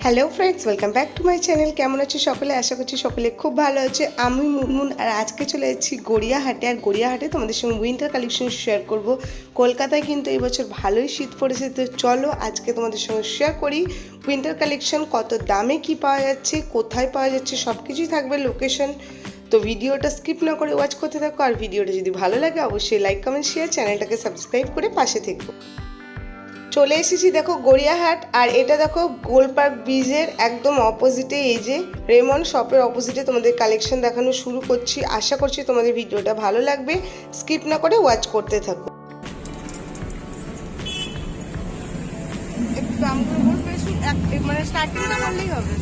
Hello friends, welcome back to my channel. কেমন আছো সকলে? আশা করছি সকলে খুব ভালো আছে। আমি মুনমুন, আর আজকে চলে এসেছি গড়িয়াহাটে। আর গড়িয়াহাটে তোমাদের সঙ্গে উইন্টার কালেকশন শেয়ার করব। কলকাতায় কিন্তু এই বছর ভালোই শীত পড়েছে, তো চলো আজকে তোমাদের সঙ্গে শেয়ার করি উইন্টার কালেকশন, কত দামে কি পাওয়া যাচ্ছে, কোথায় পাওয়া যাচ্ছে, সব কিছুই থাকবে, লোকেশন। তো ভিডিওটা স্কিপ না করে ওয়াচ করতে থাকো। আর ভিডিওটা যদি ভালো লাগে অবশ্যই লাইক, কমেন্ট, শেয়ার, চ্যানেলটাকে সাবস্ক্রাইব করে পাশে থেকো। চলে এসেছি দেখো গড়িয়াহাট, আর এটা দেখো গোলপার্ক ব্রিজের একদম অপোজিটে, এই যে রেমন্ড শপের অপোজিটে তোমাদের কালেকশন দেখানো শুরু করছি। আশা করছি তোমাদের ভিডিওটা ভালো লাগবে, স্কিপ না করে ওয়াচ করতে থাকো। মানে স্টার্টিংটা বললেই হবে।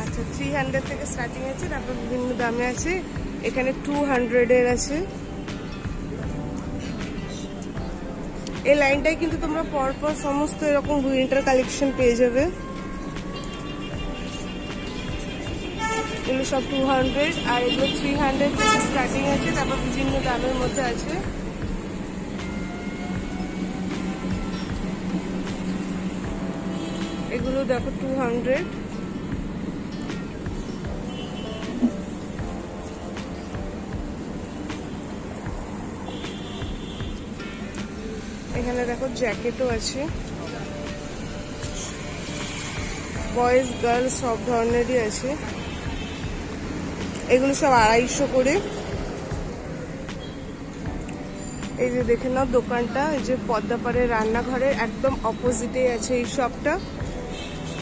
আচ্ছা, 300 থেকে স্টার্টিং আছে, তারপর বিভিন্ন দামে আছে। এখানে 200-এর আছে। এই লাইনটাই কিন্তু তোমরা পরপর সমস্ত এরকম উইন্টার কালেকশন পেয়ে যাবে। এগুলো সব 200, আর এগুলো 300 থেকে স্টার্টিং আছে, তারপর বিভিন্ন দামের মধ্যে আছে। এগুলো দেখো 200। এখানে দেখো জ্যাকেটও আছে, বয়েজ গার্লস সব ধরনেরই আছে। এগুলো সব 250 করে। এই যে দেখে নাও দোকানটা, এই যে পদ্মাপাড়ের রান্নাঘরের একদম অপোজিটে আছে এই শপটা।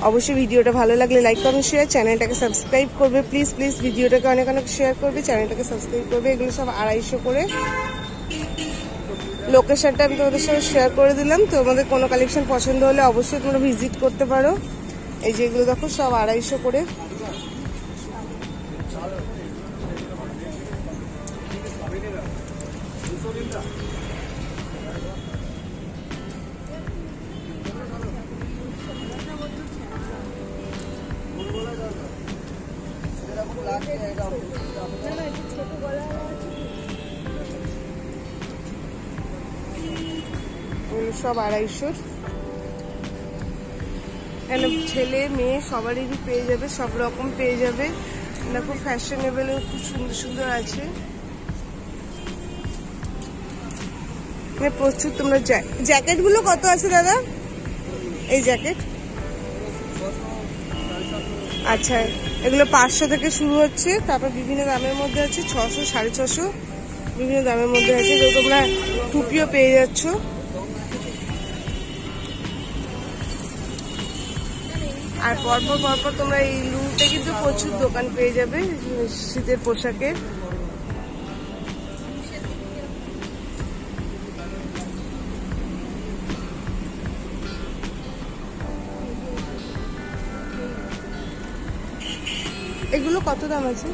অবশ্যই ভিডিওটা ভালো লাগলে লাইক, কমেন্ট, শেয়ার, চ্যানেলটাকে সাবস্ক্রাইব করবে প্লিজ প্লিজ। ভিডিওটাকে অনেক অনেক শেয়ার করবে, চ্যানেলটাকে সাবস্ক্রাইব করবে। এগুলো সব 250 করে। লোকেশনটা আমি তোমাদের সাথে শেয়ার করে দিলাম। তোমাদের কোনো কালেকশন পছন্দ হলে অবশ্যই তোমরা ভিজিট করতে পারো। এই যে এগুলো দেখো সব 250 করে। সব 250। এখানে ছেলে মেয়ে সবারই পেয়ে যাবে, সব রকম পেয়ে যাবে। দেখো ফ্যাশনেবল খুব সুন্দর সুন্দর আছে। এখানে প্রচুর তোমরা জ্যাকেট গুলো কত আছে দাদা? এই জ্যাকেট আচ্ছা, এগুলো 500 থেকে শুরু হচ্ছে, তারপর বিভিন্ন দামের মধ্যে আছে, 600, 650 বিভিন্ন দামের মধ্যে আছে। যে তোমরা টুপিও পেয়ে যাচ্ছ। আর পরপর পরপর তোমরা এই লুটে কিন্তু প্রচুর দোকান পেয়ে যাবে শীতের পোশাকের। এগুলো কত দাম আছে?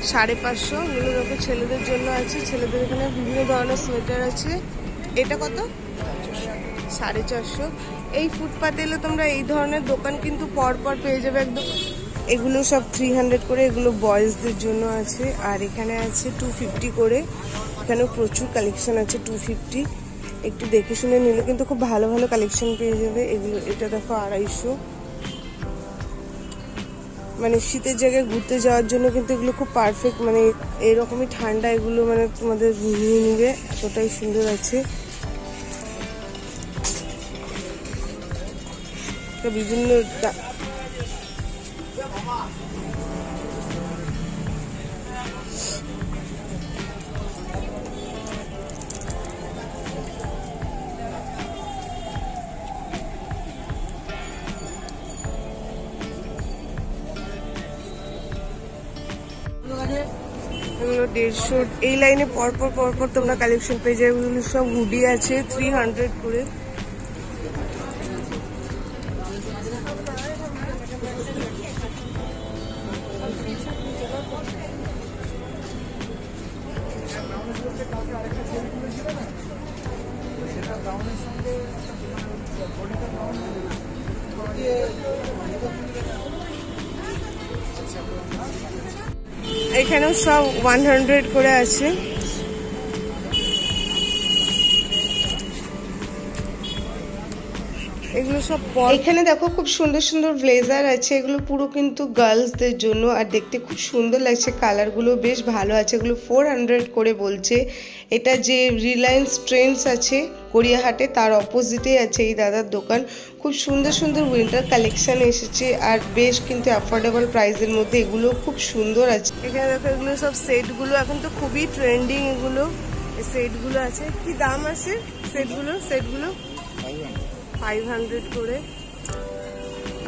550। এগুলো দেখো ছেলেদের জন্য আছে, ছেলেদের এখানে বিভিন্ন ধরনের সোয়েটার আছে। এটা কত? 450। এই ফুটপাতে এলে তোমরা এই ধরনের দোকান কিন্তু পরপর পেয়ে যাবে একদম। এগুলো সব 300 করে। এগুলো বয়েজদের জন্য আছে। আর এখানে আছে 250 করে। এখানেও প্রচুর কালেকশন আছে 250। একটু দেখে শুনে নিলে কিন্তু খুব ভালো ভালো কালেকশন পেয়ে যাবে। এগুলো এটা দেখো 250। মানে শীতের জায়গায় ঘুরতে যাওয়ার জন্য কিন্তু এগুলো খুব পারফেক্ট। মানে এরকমই ঠান্ডা, এগুলো মানে তোমাদের নিয়ে নিবে, এতটাই সুন্দর আছে। বিভিন্ন এগুলো 150। এই লাইনে পরপর পরপর তোমরা কালেকশন পেয়ে যাবে। এগুলো সব হুডি আছে 300 করে। এখানেও সব 100 করে আছে। এগুলো সব এখানে দেখো খুব সুন্দর সুন্দর ব্লেজার আছে, এগুলো পুরো কিন্তু গার্লসদের জন্য, আর দেখতে খুব সুন্দর লাগছে, কালারগুলো বেশ ভালো আছে। এগুলো 400 করে বলছে। এটা যে রিলায়েন্স ট্রেন্ডস আছে গড়িয়াহাটে, তার অপোজিটে আছে এই দাদার দোকান। খুব সুন্দর সুন্দর উইন্টার কালেকশন এসেছে, আর বেশ কিন্তু অ্যাফোর্ডেবল প্রাইসের মধ্যে, এগুলো খুব সুন্দর আছে। এখানে দেখো এগুলো সব সেটগুলো এখন তো খুবই ট্রেন্ডিং, এগুলো সেটগুলো আছে। কি দাম আছে সেটগুলো? 500 করে,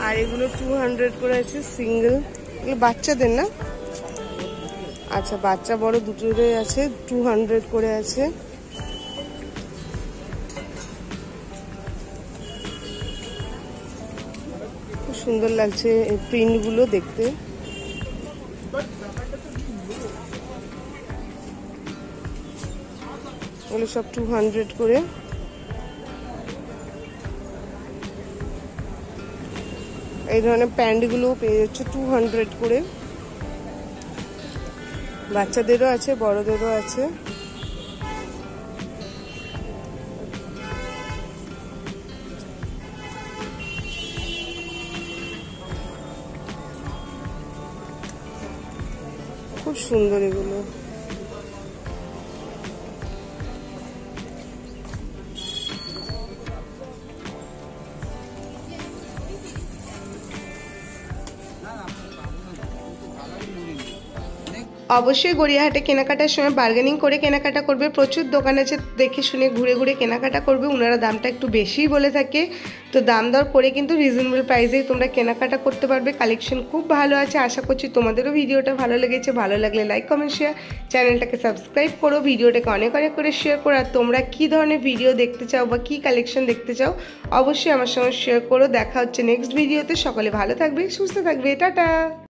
আর এগুলো 200 করে আছে সিঙ্গেল। এগুলো বাচ্চাদের না? আচ্ছা, বাচ্চা বড় দুটোরই আছে, 200 করে আছে। খুব সুন্দর লাগছে এই প্রিন্টগুলো দেখতে। এগুলো সব 200 করে। এই ধরনের প্যান্টগুলো পেয়ে যাচ্ছে 200 করে। বাচ্চাদেরও আছে, বড়দেরও আছে। খুব সুন্দর এগুলো। অবশ্যই গড়িয়াহাটে কেনাকাটার সময় বার্গেনিং করে কেনাকাটা করবে। প্রচুর দোকান আছে, দেখে শুনে ঘুরে ঘুরে কেনাকাটা করবে। ওনারা দামটা একটু বেশিই বলে থাকে, তো দাম দর করে কিন্তু রিজনেবল প্রাইসেই তোমরা কেনাকাটা করতে পারবে। কালেকশন খুব ভালো আছে। আশা করছি তোমাদেরও ভিডিওটা ভালো লেগেছে। ভালো লাগলে লাইক, কমেন্ট, শেয়ার, চ্যানেলটাকে সাবস্ক্রাইব করো, ভিডিওটাকে অনেক অনেক করে শেয়ার করো। আর তোমরা কী ধরনের ভিডিও দেখতে চাও বা কী কালেকশন দেখতে চাও অবশ্যই আমার সঙ্গে শেয়ার করো। দেখা হচ্ছে নেক্সট ভিডিওতে। সকলে ভালো থাকবে, সুস্থ থাকবে, টাটা।